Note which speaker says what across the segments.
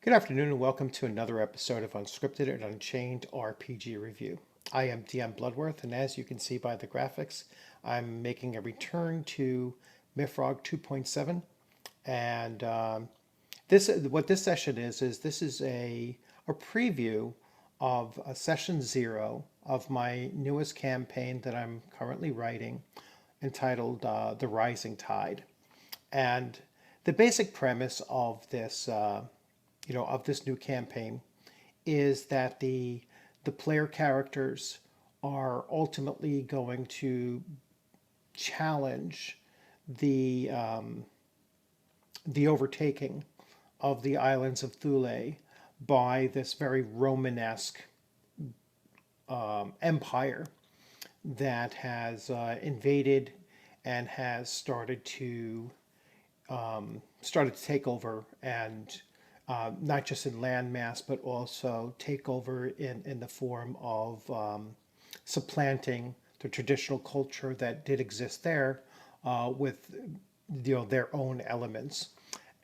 Speaker 1: Good afternoon and welcome to another episode of Unscripted and Unchained RPG Review. I am DM Bloodworth, and as you can see by the graphics, I'm making a return to MYFAROG 2.7. And what this session is this is a preview of session 0 of my newest campaign that I'm currently writing, entitled The Rising Tide. And the basic premise of this new campaign is that the player characters are ultimately going to challenge the the overtaking of the islands of Thule by this very Romanesque empire that has invaded and has started to take over, and not just in land mass, but also take over in the form of supplanting the traditional culture that did exist there with their own elements.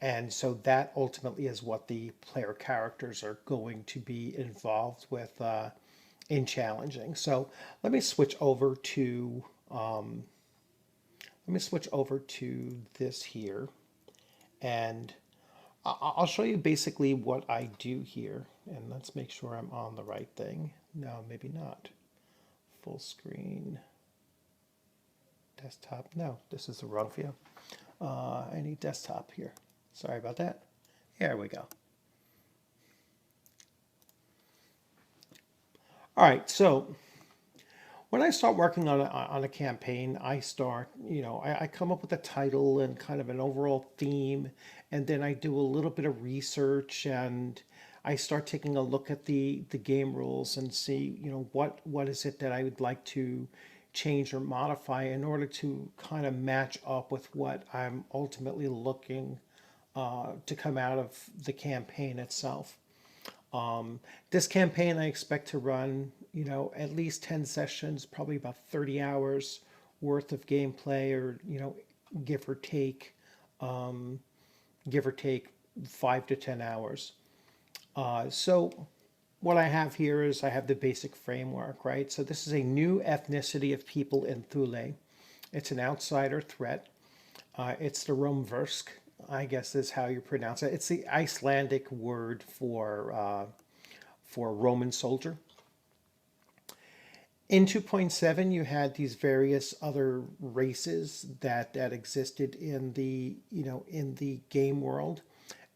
Speaker 1: And so that ultimately is what the player characters are going to be involved with in challenging. So let me switch over to this here, and I'll show you basically what I do here. And let's make sure I'm on the right thing. No, maybe not. Full screen. Desktop. No, this is the wrong view. I need desktop here. Sorry about that. Here we go. All right, so when I start working on a campaign, I come up with a title and kind of an overall theme, and then I do a little bit of research, and I start taking a look at the game rules and see, what is it that I would like to change or modify in order to kind of match up with what I'm ultimately looking to come out of the campaign itself. This campaign I expect to run, at least 10 sessions, probably about 30 hours worth of gameplay, or, give or take, give or take 5 to 10 hours. So what I have here is I have the basic framework, right? So this is a new ethnicity of people in Thule. It's an outsider threat. It's the Romversk, I guess is how you pronounce it. It's the Icelandic word for Roman soldier. In 2.7, you had these various other races that existed in the game world.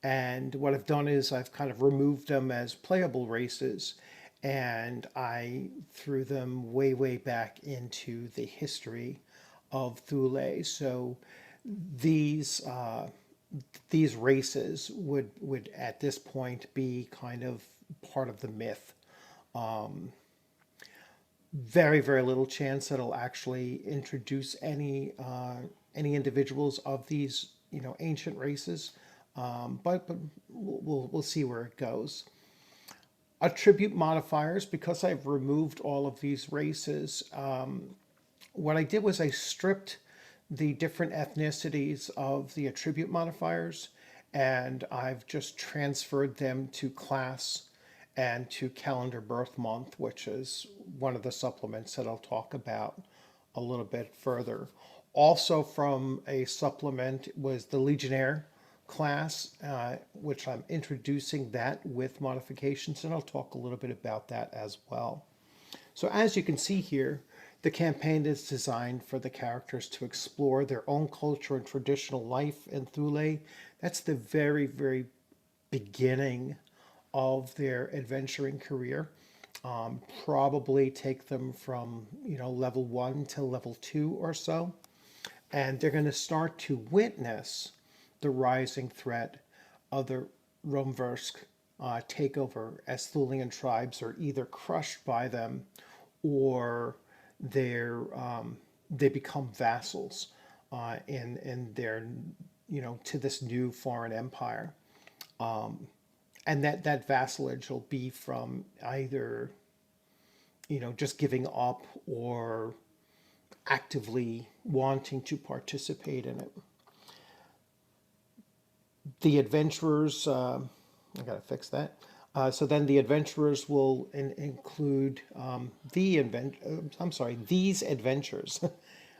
Speaker 1: And what I've done is I've kind of removed them as playable races, and I threw them way, way back into the history of Thule. So these these races would at this point be kind of part of the myth. Very, very little chance that it'll actually introduce any individuals of these ancient races, but we'll see where it goes. Attribute modifiers, because I've removed all of these races. What I did was I stripped the different ethnicities of the attribute modifiers, and I've just transferred them to class and to calendar birth month, which is one of the supplements that I'll talk about a little bit further. Also from a supplement was the Legionnaire class, which I'm introducing that with modifications, and I'll talk a little bit about that as well. So as you can see here, the campaign is designed for the characters to explore their own culture and traditional life in Thule. That's the very, very beginning of their adventuring career. Probably take them from level 1 to level 2 or so, and they're going to start to witness the rising threat of the Romversk takeover, as Thulian tribes are either crushed by them, or they become vassals in their to this new foreign empire. And that vassalage will be from either just giving up or actively wanting to participate in it. The adventurers I gotta fix that. So then the adventurers will include these adventures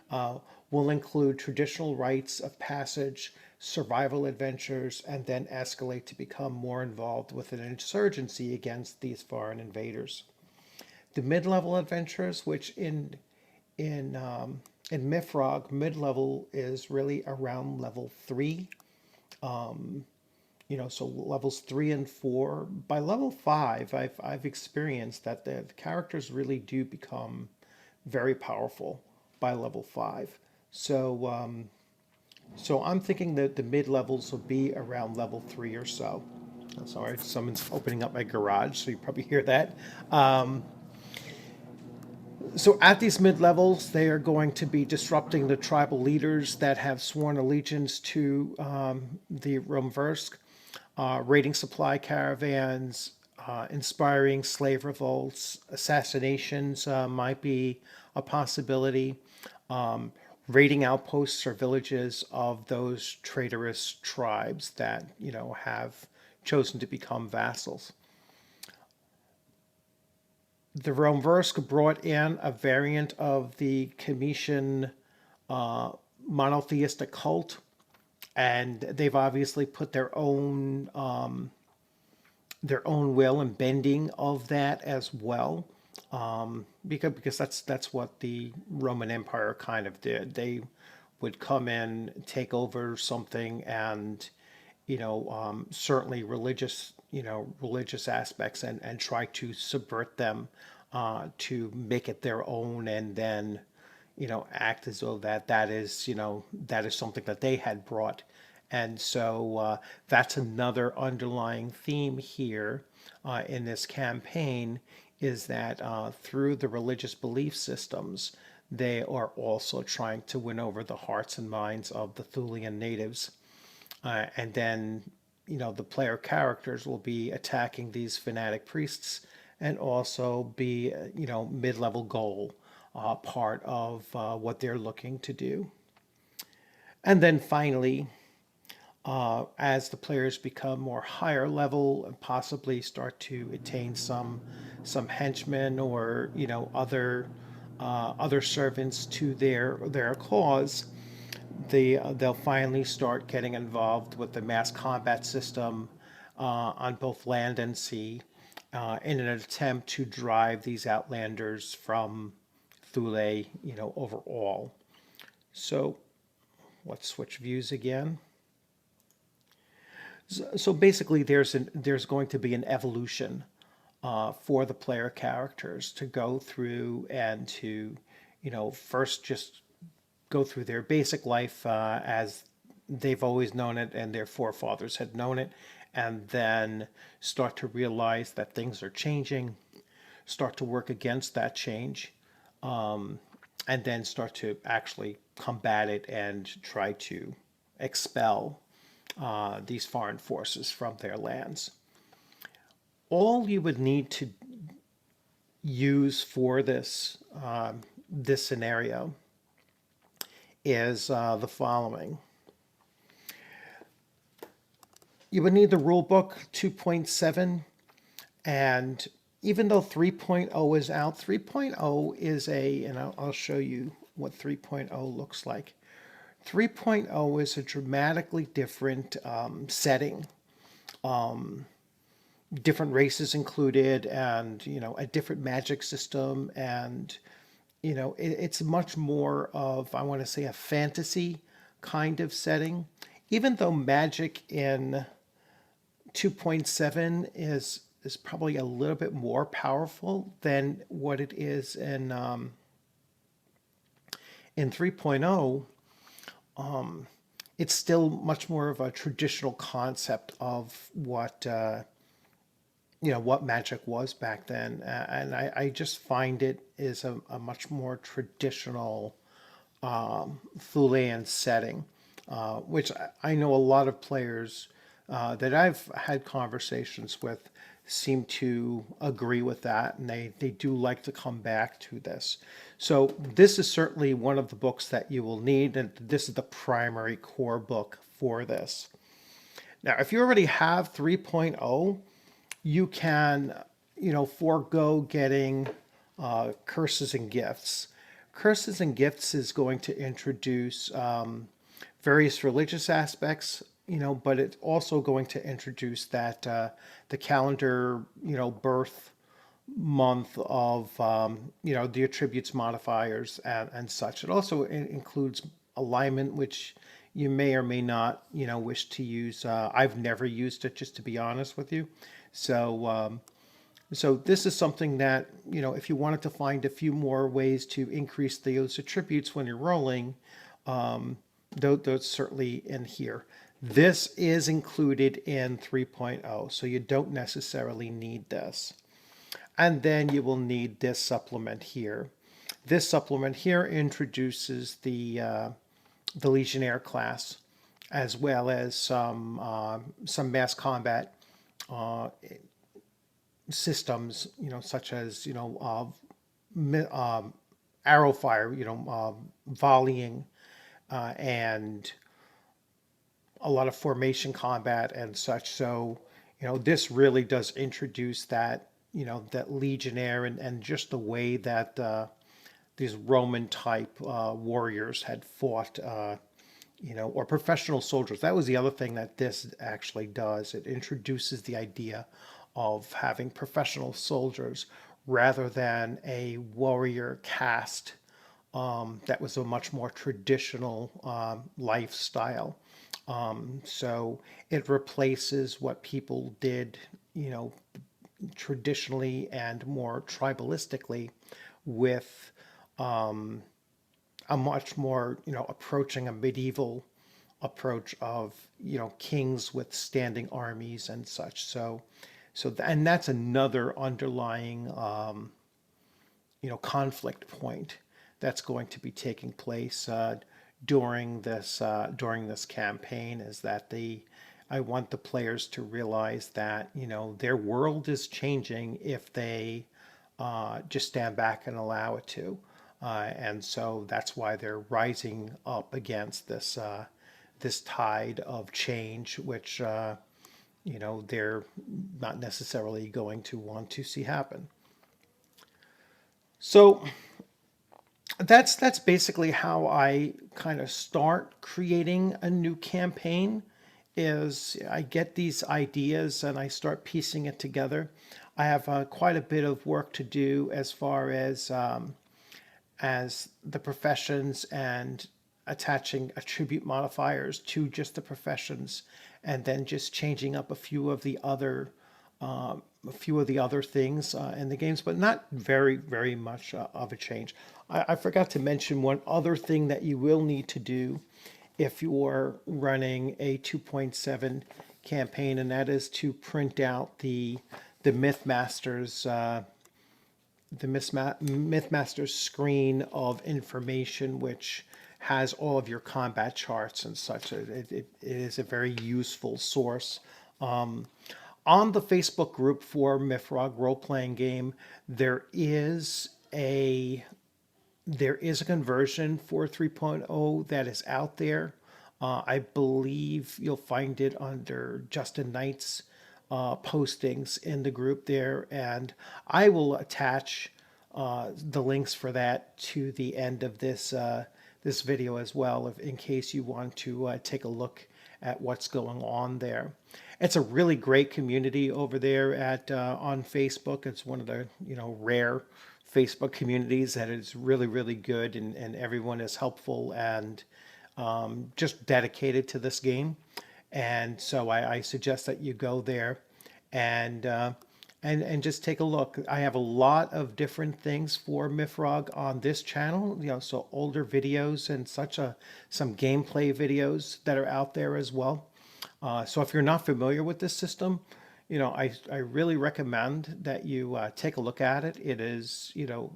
Speaker 1: uh, will include traditional rites of passage, survival adventures, and then escalate to become more involved with an insurgency against these foreign invaders. The mid-level adventurers, which in MYFAROG, mid-level is really around level 3. So levels 3 and 4. By level 5, I've experienced that the characters really do become very powerful by level 5. So so I'm thinking that the mid levels will be around level 3 or so. Sorry, someone's opening up my garage, so you probably hear that. So at these mid levels, they are going to be disrupting the tribal leaders that have sworn allegiance to the Rumversk, raiding supply caravans, inspiring slave revolts, assassinations might be a possibility, raiding outposts or villages of those traitorous tribes that have chosen to become vassals. The Rumversk brought in a variant of the Cometian monotheistic cult, and they've obviously put their own will and bending of that as well, because that's what the Roman Empire kind of did. They would come in, take over something, and certainly religious aspects, and try to subvert them to make it their own, and then act as though that is something that they had brought. And so that's another underlying theme here in this campaign, is that through the religious belief systems, they are also trying to win over the hearts and minds of the Thulian natives. And then, the player characters will be attacking these fanatic priests, and also be, mid-level goal part of what they're looking to do. And then finally, as the players become more higher level and possibly start to attain some henchmen, or other servants to their cause, they'll finally start getting involved with the mass combat system on both land and sea, in an attempt to drive these outlanders from Thule, overall. So let's switch views again. So basically, there's going to be an evolution for the player characters to go through, and to, first just go through their basic life as they've always known it and their forefathers had known it, and then start to realize that things are changing, start to work against that change, and then start to actually combat it and try to expel these foreign forces from their lands. All you would need to use for this scenario is the following. You would need the rulebook 2.7, and even though 3.0 is out, 3.0 is and I'll show you what 3.0 looks like. 3.0 is a dramatically different setting, different races included, and a different magic system, and it's much more of, I want to say, a fantasy kind of setting. Even though magic in 2.7 is probably a little bit more powerful than what it is in 3.0, it's still much more of a traditional concept of what magic was back then, and I just find it is a much more traditional Thulean setting, which I know a lot of players that I've had conversations with seem to agree with that, and they do like to come back to this. So this is certainly one of the books that you will need, and this is the primary core book for this. Now, if you already have 3.0, you can, forego getting curses and gifts. Curses and gifts is going to introduce various religious aspects, but it's also going to introduce that the calendar, birth month of the attributes modifiers and such. It also includes alignment, which you may or may not wish to use. I've never used it, just to be honest with you. So this is something that if you wanted to find a few more ways to increase those attributes when you're rolling, those certainly in here. This is included in 3.0, so you don't necessarily need this. And then you will need this supplement here. This supplement here introduces the Legionnaire class, as well as some mass combat systems, such as arrow fire, volleying, and a lot of formation combat and such. So, this really does introduce that, that Legionnaire and just the way that these Roman type warriors had fought, or professional soldiers. That was the other thing that this actually does. It introduces the idea of having professional soldiers rather than a warrior caste that was a much more traditional lifestyle. So it replaces what people did, traditionally and more tribalistically with a much more, approaching a medieval approach of, kings with standing armies and such. And that's another underlying, conflict point that's going to be taking place during this campaign, is that I want the players to realize that their world is changing if they just stand back and allow it to, and so that's why they're rising up against this tide of change, which they're not necessarily going to want to see happen. So that's basically how I kind of start creating a new campaign. Is I get these ideas and I start piecing it together. I have quite a bit of work to do as far as the professions and attaching attribute modifiers to just the professions, and then just changing up a few of the other things in the games, but not very much of a change. I forgot to mention one other thing that you will need to do if you're running a 2.7 campaign, and that is to print out the Mythmaster's screen of information, which has all of your combat charts and such. It is a very useful source. On the Facebook group for MYFAROG role-playing game, there is a conversion for 3.0 that is out there. I believe you'll find it under Justin Knight's postings in the group there, and I will attach the links for that to the end of this video as well, in case you want to take a look at what's going on there. It's a really great community over there on Facebook. It's one of the rare Facebook communities that is really good, and everyone is helpful and just dedicated to this game. And so I suggest that you go there and just take a look. I have a lot of different things for MYFAROG on this channel, so older videos and some gameplay videos that are out there as well. So if you're not familiar with this system, I really recommend that you take a look at it. It is,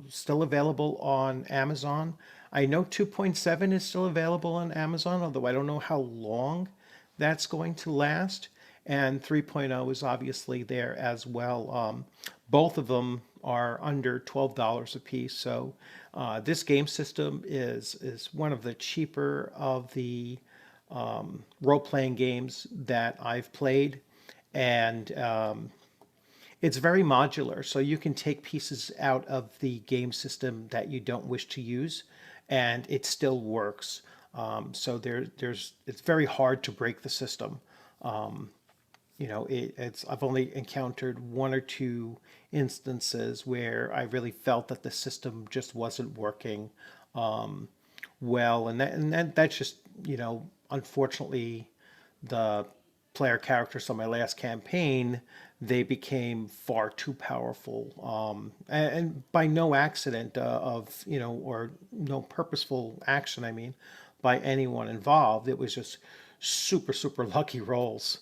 Speaker 1: still available on Amazon. I know 2.7 is still available on Amazon, although I don't know how long that's going to last. And 3.0 is obviously there as well. Both of them are under $12 a piece. So this game system is one of the cheaper of the role-playing games that I've played, and it's very modular, so you can take pieces out of the game system that you don't wish to use, and it still works. So it's very hard to break the system. I've only encountered one or two instances where I really felt that the system just wasn't working well, and that's just unfortunately the player characters on my last campaign, they became far too powerful, and by no accident of or no purposeful action. I mean, by anyone involved, it was just super lucky rolls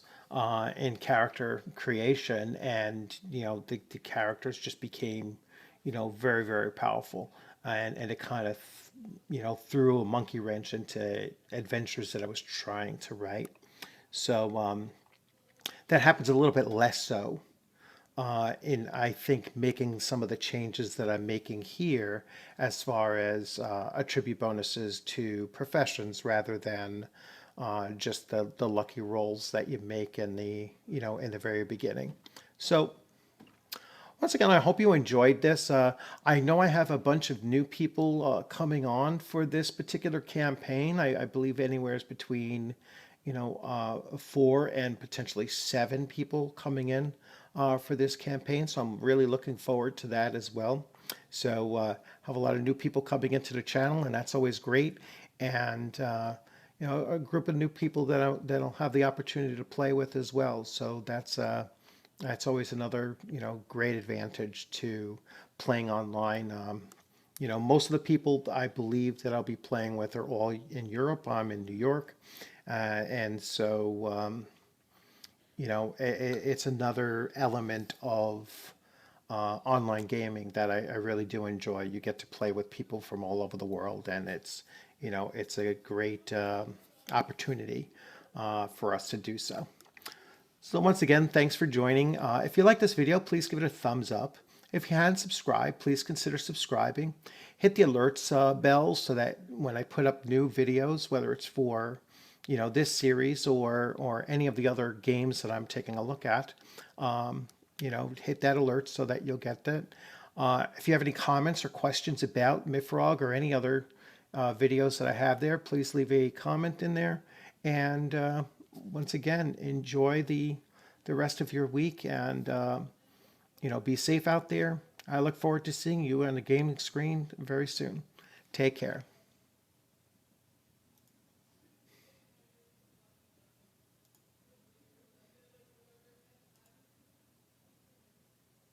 Speaker 1: in character creation, and the characters just became very powerful, and it kind of threw a monkey wrench into adventures that I was trying to write. So that happens a little bit less so in, I think, making some of the changes that I'm making here as far as attribute bonuses to professions rather than just the lucky rolls that you make in the in the very beginning. So once again, I hope you enjoyed this. I know I have a bunch of new people coming on for this particular campaign. I believe anywhere is between, 4 and potentially 7 people coming in for this campaign. So I'm really looking forward to that as well. So have a lot of new people coming into the channel, and that's always great. And a group of new people that'll have the opportunity to play with as well. So that's always another, great advantage to playing online. Most of the people I believe that I'll be playing with are all in Europe. I'm in New York. And so, it's another element of online gaming that I really do enjoy. You get to play with people from all over the world, and it's a great opportunity for us to do so. So once again, thanks for joining. If you like this video, please give it a thumbs up. If you hadn't subscribed, please consider subscribing. Hit the alerts bell so that when I put up new videos, whether it's for this series or any of the other games that I'm taking a look at, hit that alert so that you'll get that. If you have any comments or questions about MYFAROG or any other videos that I have there, please leave a comment in there. And once again, enjoy the rest of your week, and be safe out there. I look forward to seeing you on the gaming screen very soon. Take care.